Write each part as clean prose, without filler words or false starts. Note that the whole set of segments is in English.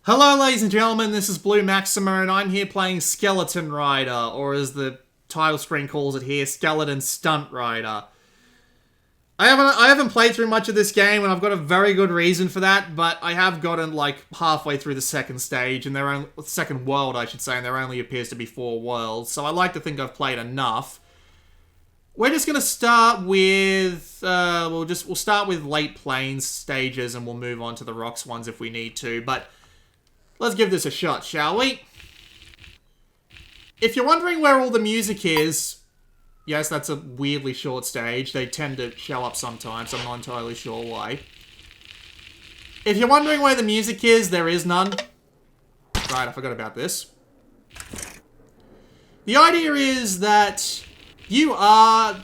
Hello ladies and gentlemen, this is Blue Maxima and I'm here playing Skeleton Rider, or as the title screen calls it here, Skeleton Stunt Rider. I haven't played through much of this game and I've got a very good reason for that, but I have gotten like halfway through the second stage, and second world I should say, and there only appears to be 4 worlds, so I like to think I've played enough. We're just gonna start with, we'll start with late plains stages and we'll move on to the rocks ones if we need to, but let's give this a shot, shall we? If you're wondering where all the music is, yes, that's a weirdly short stage. They tend to show up sometimes. I'm not entirely sure why. If you're wondering where the music is, there is none. Right, I forgot about this. The idea is that you are...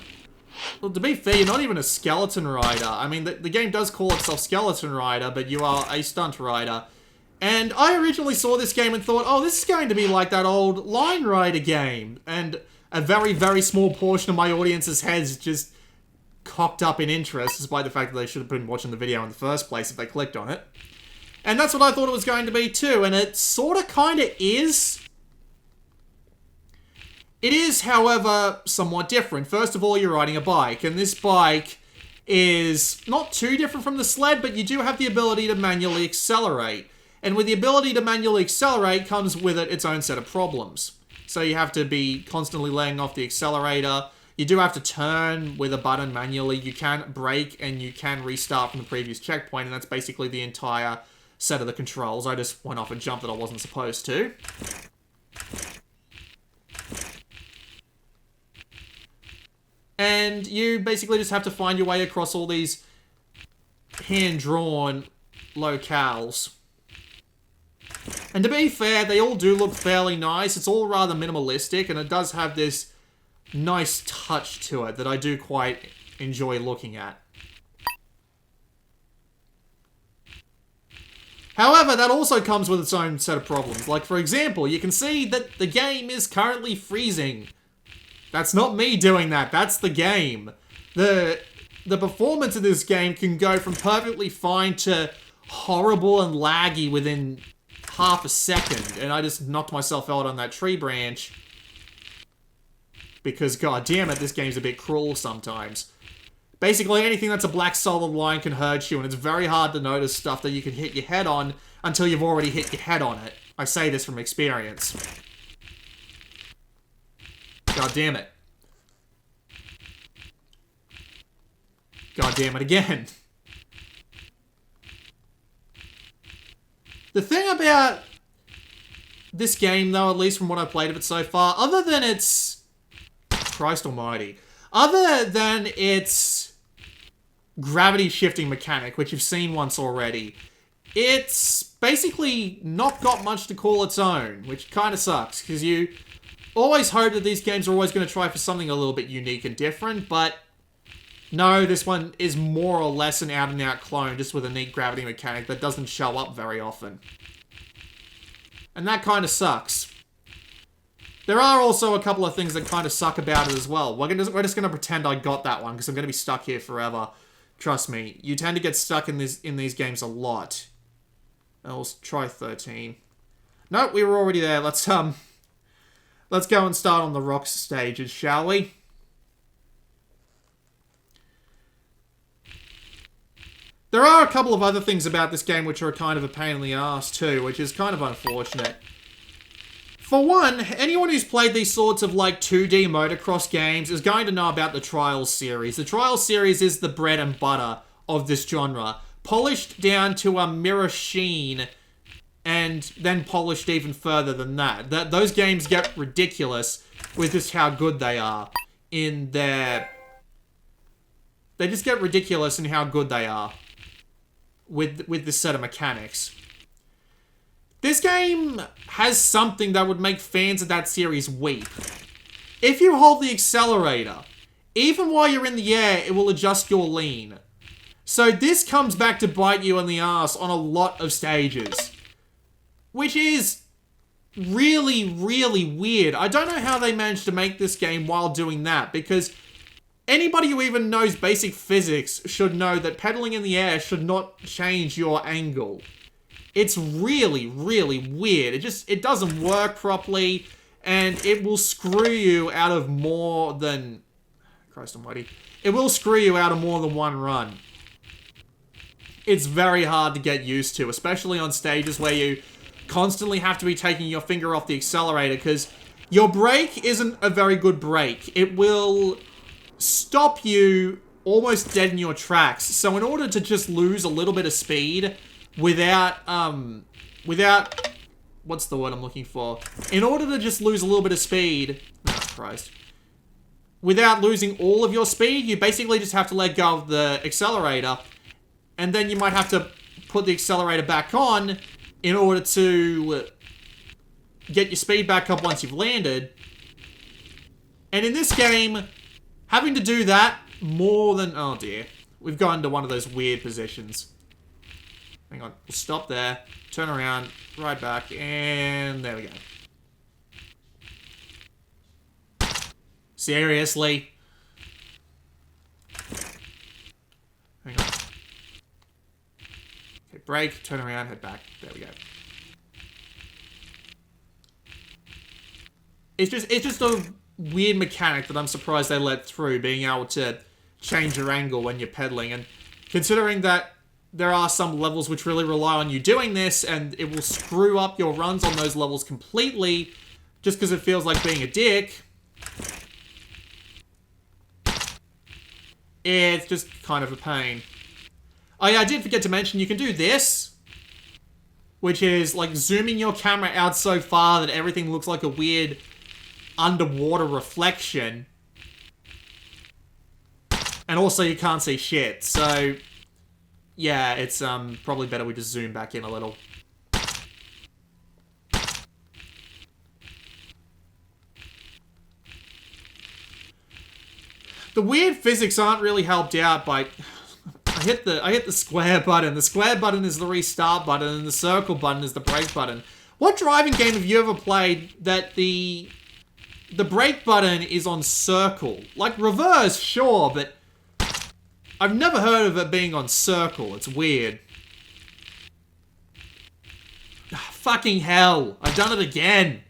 Well, to be fair, you're not even a skeleton rider. I mean, the game does call itself Skeleton Rider, but you are a stunt rider. And I originally saw this game and thought, oh, this is going to be like that old Line Rider game. And a very, very small portion of my audience's heads just cocked up in interest, despite the fact that they should have been watching the video in the first place if they clicked on it. And that's what I thought it was going to be too, and it sort of kind of is. It is, however, somewhat different. First of all, you're riding a bike, and this bike is not too different from the sled, but you do have the ability to manually accelerate. And with the ability to manually accelerate comes with it its own set of problems. So you have to be constantly laying off the accelerator. You do have to turn with a button manually. You can brake and you can restart from the previous checkpoint, and that's basically the entire set of the controls. I just went off a jump that I wasn't supposed to. And you basically just have to find your way across all these hand-drawn locales. And to be fair, they all do look fairly nice. It's all rather minimalistic, and it does have this nice touch to it that I do quite enjoy looking at. However, that also comes with its own set of problems. Like, for example, you can see that the game is currently freezing. That's not me doing that, that's the game. The performance of this game can go from perfectly fine to horrible and laggy within half a second, and I just knocked myself out on that tree branch because, god damn it, this game's a bit cruel sometimes. Basically, anything that's a black solid line can hurt you, and it's very hard to notice stuff that you can hit your head on until you've already hit your head on it. I say this from experience. God damn it. God damn it again. The thing about this game, though, at least from what I've played of it so far, other than its... Christ almighty. Other than its gravity shifting mechanic, which you've seen once already, it's basically not got much to call its own, which kind of sucks, because you always hope that these games are always going to try for something a little bit unique and different, but no, this one is more or less an out-and-out clone, just with a neat gravity mechanic that doesn't show up very often. And that kind of sucks. There are also a couple of things that kind of suck about it as well. We're just going to pretend I got that one, because I'm going to be stuck here forever. Trust me, you tend to get stuck in these games a lot. Let's try 13. Nope, we were already there. Let's go and start on the rocks stages, shall we? There are a couple of other things about this game which are kind of a pain in the ass too, which is kind of unfortunate. For one, anyone who's played these sorts of like 2D motocross games is going to know about the Trials series. The Trials series is the bread and butter of this genre, polished down to a mirror sheen and then polished even further than that. Those games get ridiculous with just how good they are in their... They just get ridiculous in how good they are with this set of mechanics. This game has something that would make fans of that series weep. If you hold the accelerator, even while you're in the air, it will adjust your lean. So this comes back to bite you in the ass on a lot of stages, which is really, really weird. I don't know how they managed to make this game while doing that, because anybody who even knows basic physics should know that pedaling in the air should not change your angle. It's really, really weird. It doesn't work properly, and it will screw you out of more than... Christ almighty. It will screw you out of more than one run. It's very hard to get used to, especially on stages where you constantly have to be taking your finger off the accelerator, because your brake isn't a very good brake. It will stop you almost dead in your tracks. So in order to just lose a little bit of speed without, what's the word I'm looking for? In order to just lose a little bit of speed, oh Christ, without losing all of your speed, you basically just have to let go of the accelerator, and then you might have to put the accelerator back on in order to get your speed back up once you've landed. And in this game, having to do that more than... Oh dear. We've gone into one of those weird positions. Hang on. We'll stop there. Turn around. Right back. And there we go. Seriously? Hang on. Okay, brake. Turn around. Head back. There we go. It's just a weird mechanic that I'm surprised they let through, being able to change your angle when you're pedaling. And considering that there are some levels which really rely on you doing this, and it will screw up your runs on those levels completely just because it feels like being a dick, it's just kind of a pain. Oh yeah, I did forget to mention, you can do this, which is like zooming your camera out so far that everything looks like a weird underwater reflection. And also you can't see shit, so yeah, it's probably better we just zoom back in a little. The weird physics aren't really helped out by... I hit the square button. The square button is the restart button, and the circle button is the brake button. What driving game have you ever played that the brake button is on circle? Like reverse, sure, but I've never heard of it being on circle. It's weird. Fucking hell. I've done it again.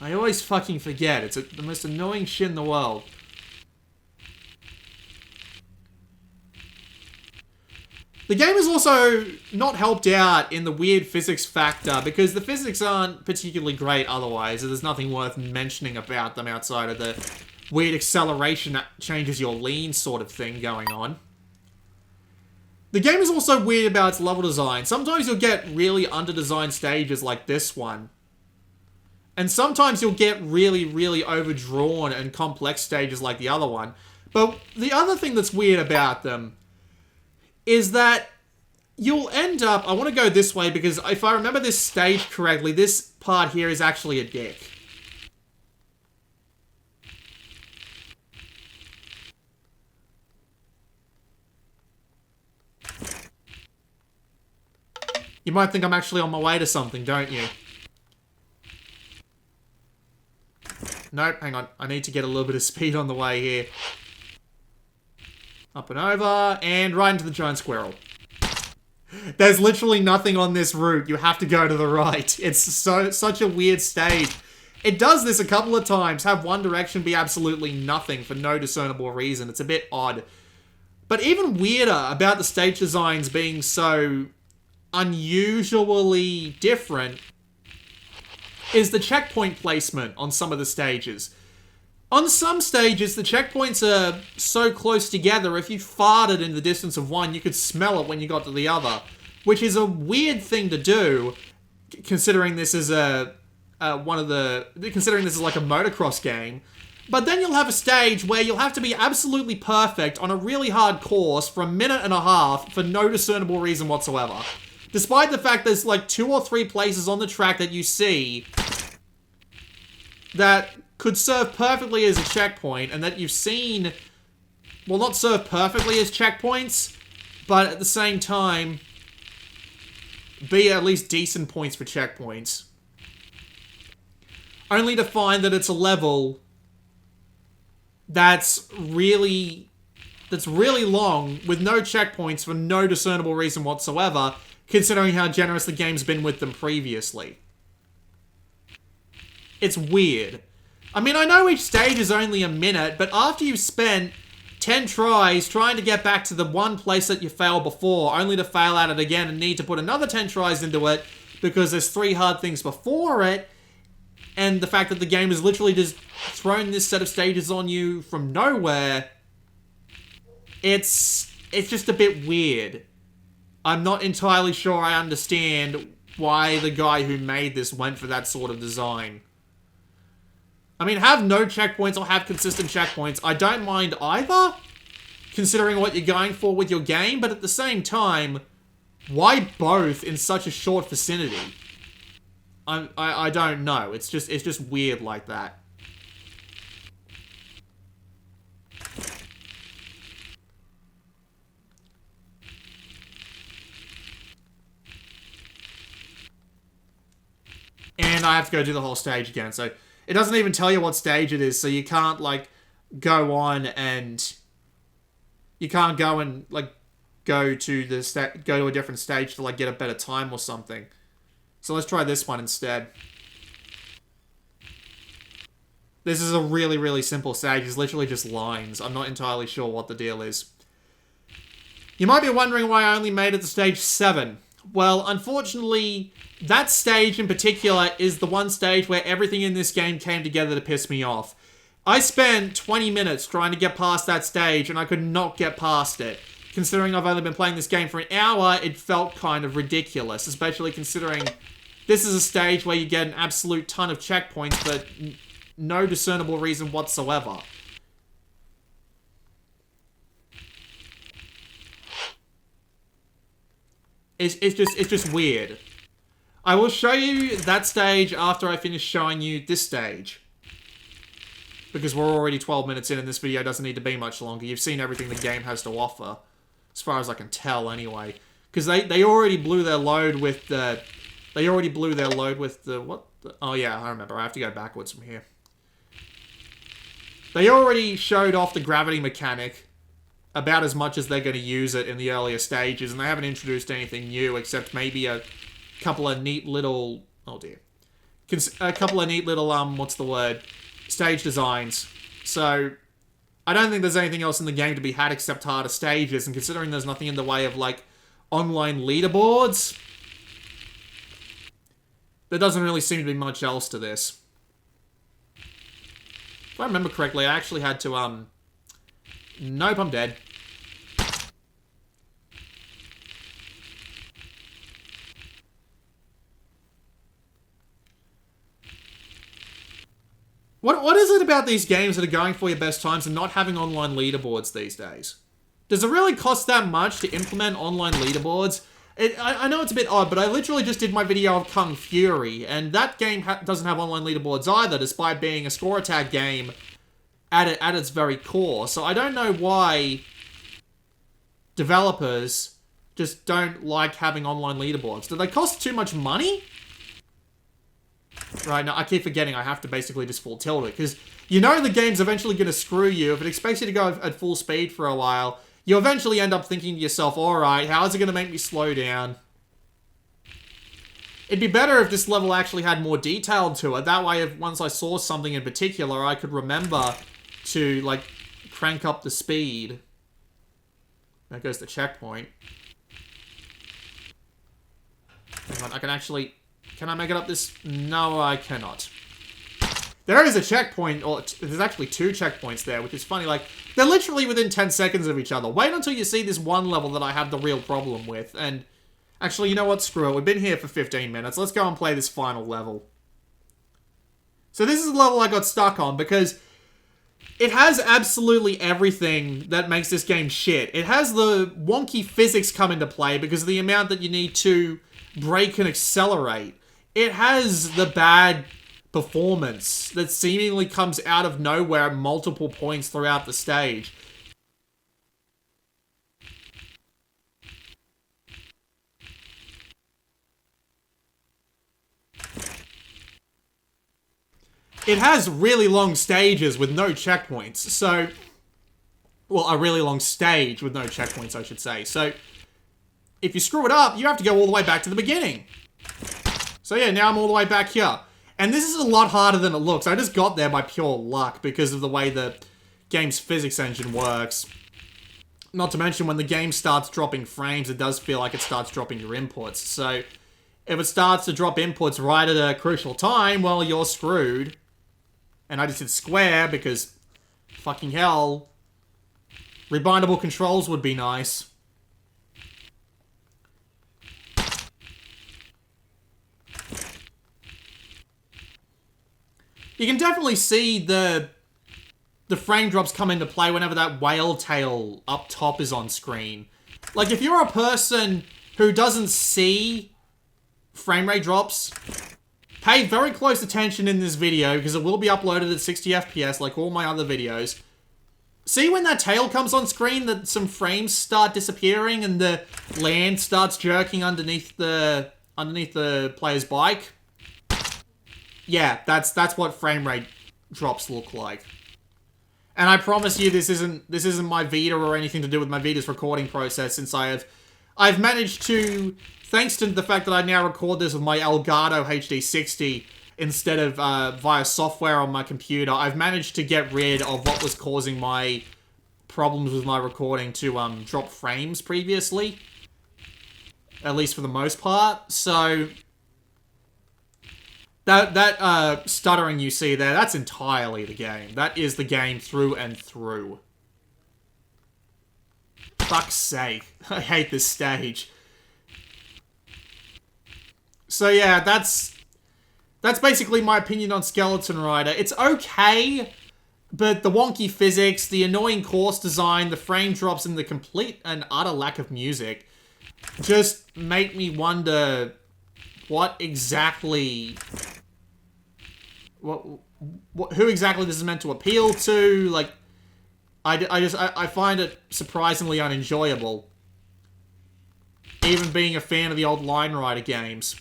I always fucking forget. It's the most annoying shit in the world. The game is also not helped out in the weird physics factor, because the physics aren't particularly great otherwise, and there's nothing worth mentioning about them outside of the weird acceleration that changes your lean sort of thing going on. The game is also weird about its level design. Sometimes you'll get really under-designed stages like this one. And sometimes you'll get really, really overdrawn and complex stages like the other one. But the other thing that's weird about them is that you'll end up... I want to go this way because if I remember this stage correctly, this part here is actually a dick. You might think I'm actually on my way to something, don't you? Nope, hang on. I need to get a little bit of speed on the way here. Up and over, and right into the giant squirrel. There's literally nothing on this route. You have to go to the right. It's such a weird stage. It does this a couple of times, have one direction be absolutely nothing for no discernible reason. It's a bit odd. But even weirder about the stage designs being so unusually different is the checkpoint placement on some of the stages. On some stages, the checkpoints are so close together, if you farted in the distance of one, you could smell it when you got to the other. Which is a weird thing to do, considering this is considering this is like a motocross game. But then you'll have a stage where you'll have to be absolutely perfect on a really hard course for a minute and a half for no discernible reason whatsoever. Despite the fact there's like 2 or 3 places on the track that you see that could serve perfectly as a checkpoint, and that you've seen, well, not serve perfectly as checkpoints, but at the same time be at least decent points for checkpoints. Only to find that it's a level that's really that's really long with no checkpoints for no discernible reason whatsoever, considering how generous the game's been with them previously. It's weird. I mean, I know each stage is only a minute, but after you've spent 10 tries trying to get back to the one place that you failed before, only to fail at it again and need to put another 10 tries into it because there's 3 hard things before it, and the fact that the game has literally just thrown this set of stages on you from nowhere, it's just a bit weird. I'm not entirely sure I understand why the guy who made this went for that sort of design. I mean, have no checkpoints or have consistent checkpoints. I don't mind either, considering what you're going for with your game, but at the same time, why both in such a short vicinity? I don't know. It's just weird like that. And I have to go do the whole stage again, so it doesn't even tell you what stage it is, so you can't, like, go on and... You can't go and, like, go to a different stage to, like, get a better time or something. So let's try this one instead. This is a really, really simple stage. It's literally just lines. I'm not entirely sure what the deal is. You might be wondering why I only made it to stage 7. Well, unfortunately, that stage in particular is the one stage where everything in this game came together to piss me off. I spent 20 minutes trying to get past that stage, and I could not get past it. Considering I've only been playing this game for an hour, it felt kind of ridiculous, especially considering this is a stage where you get an absolute ton of checkpoints for no discernible reason whatsoever. It's just weird. I will show you that stage after I finish showing you this stage. Because we're already 12 minutes in and this video doesn't need to be much longer. You've seen everything the game has to offer. As far as I can tell, anyway. Because they already blew their load with the... Oh yeah, I remember. I have to go backwards from here. They already showed off the gravity mechanic about as much as they're going to use it in the earlier stages, and they haven't introduced anything new except maybe a couple of neat little... Oh dear. A couple of neat little, what's the word? Stage designs. So, I don't think there's anything else in the game to be had except harder stages, and considering there's nothing in the way of, like, online leaderboards, there doesn't really seem to be much else to this. If I remember correctly, I actually had to, Nope, I'm dead. What is it about these games that are going for your best times and not having online leaderboards these days? Does it really cost that much to implement online leaderboards? I know it's a bit odd, but I literally just did my video of Kung Fury, and that game doesn't have online leaderboards either, despite being a score attack game at its very core. So I don't know why developers just don't like having online leaderboards. Do they cost too much money? Right, now I keep forgetting I have to basically just full tilt it, because you know the game's eventually going to screw you. If it expects you to go at full speed for a while, you eventually end up thinking to yourself, alright, how is it going to make me slow down? It'd be better if this level actually had more detail to it. That way, if once I saw something in particular, I could remember to, like, crank up the speed. There goes the checkpoint. Hang on, I can actually... Can I make it up this? No, I cannot. There is a checkpoint, or there's actually 2 checkpoints there, which is funny. Like, they're literally within 10 seconds of each other. Wait until you see this one level that I have the real problem with, and... Actually, you know what? Screw it. We've been here for 15 minutes. Let's go and play this final level. So this is the level I got stuck on, because it has absolutely everything that makes this game shit. It has the wonky physics come into play because of the amount that you need to brake and accelerate. It has the bad performance that seemingly comes out of nowhere at multiple points throughout the stage. It has really long stages with no checkpoints, so Well, a really long stage with no checkpoints, I should say. So, if you screw it up, you have to go all the way back to the beginning. So yeah, now I'm all the way back here. And this is a lot harder than it looks. I just got there by pure luck because of the way the game's physics engine works. Not to mention, when the game starts dropping frames, it does feel like it starts dropping your inputs. So, if it starts to drop inputs right at a crucial time, well, you're screwed. And I just did square because, fucking hell, rebindable controls would be nice. You can definitely see the frame drops come into play whenever that whale tail up top is on screen. Like, if you're a person who doesn't see frame rate drops, pay very close attention in this video, because it will be uploaded at 60 FPS like all my other videos. See when that tail comes on screen that some frames start disappearing and the land starts jerking underneath the player's bike? Yeah, that's what frame rate drops look like. And I promise you this isn't my Vita or anything to do with my Vita's recording process, since I've managed to, thanks to the fact that I now record this with my Elgato HD60 instead of via software on my computer, I've managed to get rid of what was causing my problems with my recording to drop frames previously. At least for the most part. So that stuttering you see there, that's entirely the game. That is the game through and through. Fuck's sake. I hate this stage. So yeah, that's basically my opinion on Skeleton Rider. It's okay, but the wonky physics, the annoying course design, the frame drops, and the complete and utter lack of music just make me wonder what exactly... who exactly this is meant to appeal to. Like, I find it surprisingly unenjoyable, even being a fan of the old Line Rider games.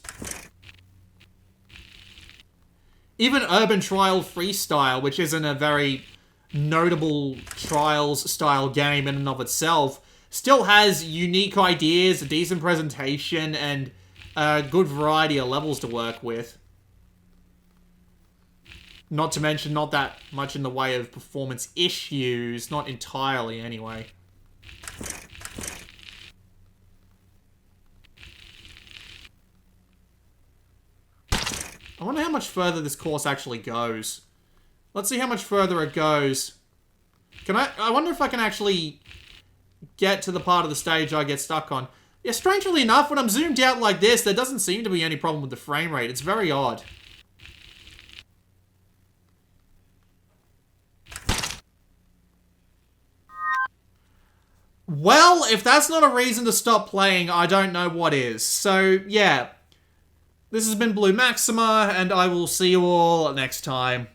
Even Urban Trial Freestyle, which isn't a very notable Trials-style game in and of itself, still has unique ideas, a decent presentation, and a good variety of levels to work with. Not to mention, not that much in the way of performance issues. Not entirely, anyway. I wonder how much further this course actually goes. Let's see how much further it goes. I wonder if I can actually get to the part of the stage I get stuck on. Yeah, strangely enough, when I'm zoomed out like this, there doesn't seem to be any problem with the frame rate. It's very odd. Well, if that's not a reason to stop playing, I don't know what is. So, yeah. This has been Blue Maxima, and I will see you all next time.